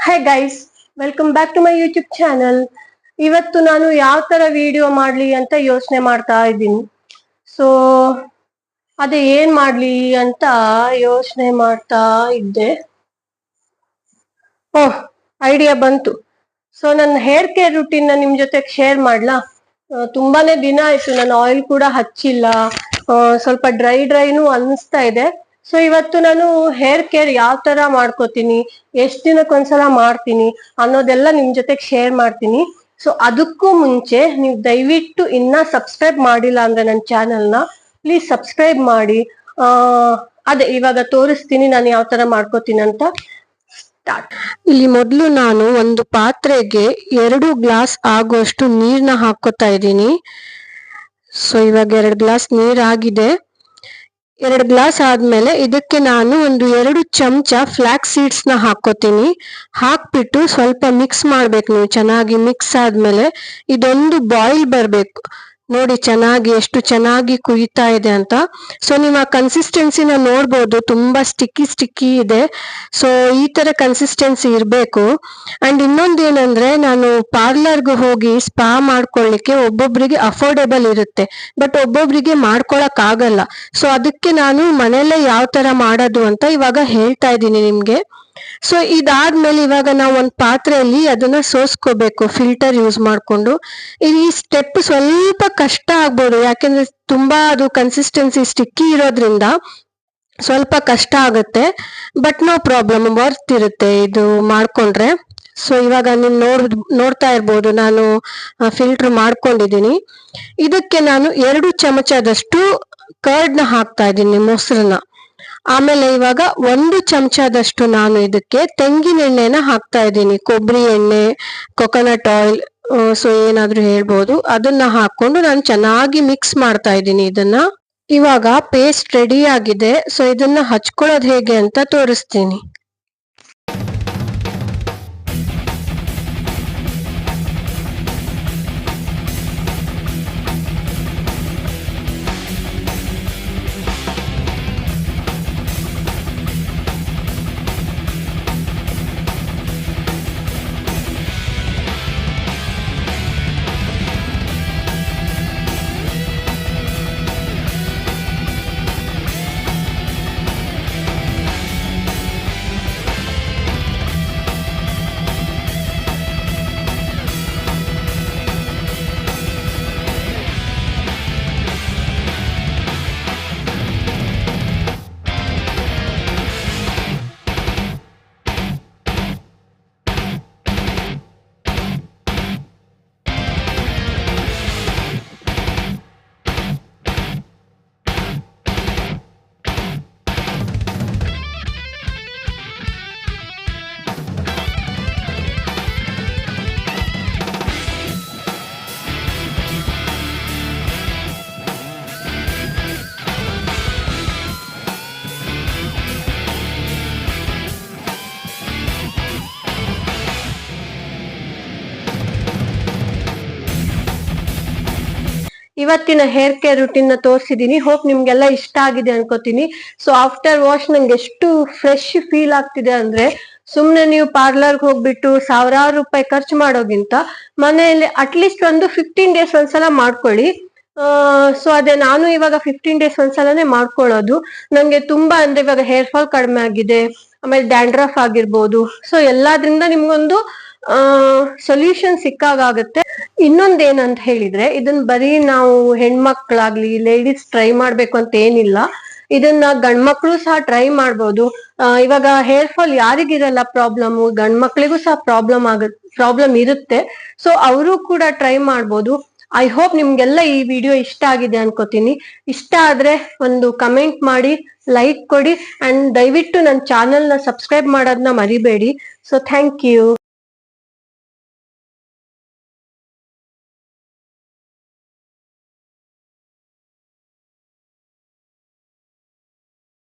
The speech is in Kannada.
Hi guys, welcome back to my YouTube channel. ಇವತ್ತು ನಾನು ಯಾವ ತರ ವಿಡಿಯೋ ಮಾಡ್ಲಿ ಅಂತ ಯೋಚನೆ ಮಾಡ್ತಾ ಇದ್ದೀನಿ. ಸೊ ಅದೇ ಏನ್ ಮಾಡ್ಲಿ ಅಂತ ಯೋಚನೆ ಮಾಡ್ತಾ ಇದ್ದೆ. ಓಹ್, ಐಡಿಯಾ ಬಂತು. ಸೊ ನನ್ನ ಹೇರ್ ಕೇರ್ ರುಟೀನ್ ನಿಮ್ ಜೊತೆ ಶೇರ್ ಮಾಡ್ಲಾ. ತುಂಬಾನೇ ದಿನ ಆಯ್ತು, ನಾನು ಆಯಿಲ್ ಕೂಡ ಹಚ್ಚಿಲ್ಲ. ಸ್ವಲ್ಪ ಡ್ರೈನು ಅನಿಸ್ತಾ ಇದೆ. ಸೊ ಇವತ್ತು ನಾನು ಹೇರ್ ಕೇರ್ ಯಾವ ತರ ಮಾಡ್ಕೋತೀನಿ, ಎಷ್ಟ್ ದಿನಕ್ಕೊಂದ್ಸಲ ಮಾಡ್ತೀನಿ ಅನ್ನೋದೆಲ್ಲ ನಿಮ್ ಜೊತೆಗೆ ಶೇರ್ ಮಾಡ್ತೀನಿ. ಸೊ ಅದಕ್ಕೂ ಮುಂಚೆ ನೀವು ದಯವಿಟ್ಟು ಇನ್ನ ಸಬ್ಸ್ಕ್ರೈಬ್ ಮಾಡಿಲ್ಲ ಅಂದ್ರೆ ನನ್ನ ಚಾನೆಲ್ನ ಪ್ಲೀಸ್ ಸಬ್ಸ್ಕ್ರೈಬ್ ಮಾಡಿ. ಅದೇ ಇವಾಗ ತೋರಿಸ್ತೀನಿ ನಾನು ಯಾವ ತರ ಮಾಡ್ಕೋತೀನಿ ಅಂತ. ಇಲ್ಲಿ ಮೊದಲು ನಾನು ಒಂದು ಪಾತ್ರೆಗೆ 2 ಗ್ಲಾಸ್ ಆಗುವಷ್ಟು ನೀರ್ನ ಹಾಕೋತಾ ಇದ್ದೀನಿ. ಸೊ ಇವಾಗ 2 ಗ್ಲಾಸ್ ನೀರ್ ಆಗಿದೆ. 2 ಗ್ಲಾಸ್ ಆದ್ಮೇಲೆ ಇದಕ್ಕೆ ನಾನು ಒಂದು 2 ಚಮಚ ಫ್ಲಾಕ್ಸ್ ಸೀಡ್ಸ್ ನ ಹಾಕೋತೀನಿ. ಹಾಕ್ಬಿಟ್ಟು ಸ್ವಲ್ಪ ಮಿಕ್ಸ್ ಮಾಡ್ಬೇಕು. ನೀವು ಚೆನ್ನಾಗಿ ಮಿಕ್ಸ್ ಆದ್ಮೇಲೆ ಇದೊಂದು ಬಾಯ್ಲ್ ಬರ್ಬೇಕು. ನೋಡಿ ಚೆನ್ನಾಗಿ ಎಷ್ಟು ಚೆನ್ನಾಗಿ ಕುಯ್ತಾ ಇದೆ ಅಂತ. ಸೊ ನೀವು ಆ ಕನ್ಸಿಸ್ಟೆನ್ಸಿನ ನೋಡ್ಬೋದು, ತುಂಬಾ ಸ್ಟಿಕ್ಕಿ ಇದೆ. ಸೊ ಈ ತರ ಕನ್ಸಿಸ್ಟೆನ್ಸಿ ಇರ್ಬೇಕು. ಅಂಡ್ ಇನ್ನೊಂದೇನಂದ್ರೆ, ನಾನು ಪಾರ್ಲರ್ಗೆ ಹೋಗಿ ಸ್ಪಾ ಮಾಡ್ಕೊಳ್ಳಿಕ್ಕೆ ಒಬ್ಬೊಬ್ರಿಗೆ ಅಫೋರ್ಡೆಬಲ್ ಇರುತ್ತೆ, ಬಟ್ ಒಬ್ಬೊಬ್ರಿಗೆ ಮಾಡ್ಕೊಳಕ್ ಆಗಲ್ಲ. ಸೊ ಅದಕ್ಕೆ ನಾನು ಮನೆಯಲ್ಲೇ ಯಾವ ತರ ಮಾಡೋದು ಅಂತ ಇವಾಗ ಹೇಳ್ತಾ ಇದ್ದೀನಿ ನಿಮ್ಗೆ. ಸೊ ಇದಾದ್ಮೇಲೆ ಇವಾಗ ನಾವು ಒಂದು ಪಾತ್ರೆಯಲ್ಲಿ ಅದನ್ನ ಸೋಸ್ಕೋಬೇಕು ಫಿಲ್ಟರ್ ಯೂಸ್ ಮಾಡ್ಕೊಂಡು. ಈ ಸ್ಟೆಪ್ ಸ್ವಲ್ಪ ಕಷ್ಟ ಆಗ್ಬೋದು, ಯಾಕೆಂದ್ರೆ ತುಂಬಾ ಅದು ಕನ್ಸಿಸ್ಟೆನ್ಸಿ ಸ್ಟಿಕ್ಕಿ ಇರೋದ್ರಿಂದ ಸ್ವಲ್ಪ ಕಷ್ಟ ಆಗುತ್ತೆ. ಬಟ್ ನೋ ಪ್ರಾಬ್ಲಮ್, ವರ್ತ್ ಇರುತ್ತೆ ಇದು ಮಾಡ್ಕೊಂಡ್ರೆ. ಸೊ ಇವಾಗ ನೀವು ನೋಡ್ತಾ ಇರ್ಬೋದು, ನಾನು ಫಿಲ್ಟರ್ ಮಾಡ್ಕೊಂಡಿದ್ದೀನಿ. ಇದಕ್ಕೆ ನಾನು 2 ಚಮಚದಷ್ಟು ಕರ್ಡ್ನ ಹಾಕ್ತಾ ಇದ್ದೀನಿ, ಮೊಸರನ್ನ. ಆಮೇಲೆ ಇವಾಗ 1 ಚಮಚದಷ್ಟು ನಾನು ಇದಕ್ಕೆ ತೆಂಗಿನ ಎಣ್ಣೆನ ಹಾಕ್ತಾ ಇದ್ದೀನಿ. ಕೊಬ್ಬರಿ ಎಣ್ಣೆ, ಕೊಕೊನಟ್ ಆಯಿಲ್, ಸೊ ಏನಾದ್ರೂ ಹೇಳ್ಬೋದು. ಅದನ್ನ ಹಾಕೊಂಡು ನಾನು ಚೆನ್ನಾಗಿ ಮಿಕ್ಸ್ ಮಾಡ್ತಾ ಇದ್ದೀನಿ ಇದನ್ನ. ಇವಾಗ ಪೇಸ್ಟ್ ರೆಡಿ ಆಗಿದೆ. ಸೊ ಇದನ್ನ ಹಚ್ಕೊಳ್ಳೋದು ಹೇಗೆ ಅಂತ ತೋರಿಸ್ತೀನಿ. ಇವತ್ತಿನ ಹೇರ್ ಕೇರ್ ರುಟೀನ್ ನ ತೋರಿಸಿದೀನಿ. ಹೋಪ್ ನಿಮ್ಗೆಲ್ಲ ಇಷ್ಟ ಆಗಿದೆ ಅನ್ಕೋತೀನಿ. ಸೊ ಆಫ್ಟರ್ ವಾಶ್ ನಂಗೆ ಎಷ್ಟು ಫ್ರೆಶ್ ಫೀಲ್ ಆಗ್ತಿದೆ ಅಂದ್ರೆ, ಸುಮ್ನೆ ನೀವು ಪಾರ್ಲರ್ಗೆ ಹೋಗ್ಬಿಟ್ಟು ಸಾವಿರಾರು ರೂಪಾಯಿ ಖರ್ಚು ಮಾಡೋಗಿಂತ ಮನೆಯಲ್ಲಿ ಅಟ್ಲೀಸ್ಟ್ ಒಂದು 15 ಡೇಸ್ ಒಂದ್ಸಲ ಮಾಡ್ಕೊಳ್ಳಿ. ಸೊ ಅದೇ ನಾನು ಇವಾಗ 15 ಡೇಸ್ ಒಂದ್ಸಲನೇ ಮಾಡ್ಕೊಳ್ಳೋದು. ನಂಗೆ ತುಂಬಾ ಅಂದ್ರೆ ಇವಾಗ ಹೇರ್ ಫಾಲ್ ಕಡಿಮೆ ಆಗಿದೆ, ಆಮೇಲೆ ಡ್ಯಾಂಡ್ರಫ್ ಆಗಿರ್ಬೋದು. ಸೊ ಎಲ್ಲಾದ್ರಿಂದ ನಿಮ್ಗೊಂದು ಸೊಲ್ಯೂಷನ್ ಸಿಕ್ಕಾಗುತ್ತೆ. ಇನ್ನೊಂದೇನಂತ ಹೇಳಿದ್ರೆ, ಇದನ್ನ ಬರೀ ನಾವು ಹೆಣ್ಮಕ್ಳಾಗ್ಲಿ ಲೇಡೀಸ್ ಟ್ರೈ ಮಾಡ್ಬೇಕು ಅಂತ ಏನಿಲ್ಲ. ಇದನ್ನ ಗಂಡ್ಮಕ್ಳು ಸಹ ಟ್ರೈ ಮಾಡ್ಬೋದು. ಇವಾಗ ಹೇರ್ ಫಾಲ್ ಯಾರಿಗಿರಲ್ಲ ಪ್ರಾಬ್ಲಮ್, ಗಂಡ್ಮಕ್ಳಿಗೂ ಸಹ ಪ್ರಾಬ್ಲಮ್ ಇರುತ್ತೆ. ಸೊ ಅವರು ಕೂಡ ಟ್ರೈ ಮಾಡ್ಬೋದು. ಐ ಹೋಪ್ ನಿಮ್ಗೆಲ್ಲ ಈ ವಿಡಿಯೋ ಇಷ್ಟ ಆಗಿದೆ ಅನ್ಕೋತೀನಿ. ಇಷ್ಟ ಆದ್ರೆ ಒಂದು ಕಮೆಂಟ್ ಮಾಡಿ, ಲೈಕ್ ಕೊಡಿ, ಅಂಡ್ ದಯವಿಟ್ಟು ನನ್ನ ಚಾನೆಲ್ನ ಸಬ್ಸ್ಕ್ರೈಬ್ ಮಾಡೋದನ್ನ ಮರಿಬೇಡಿ. So thank you.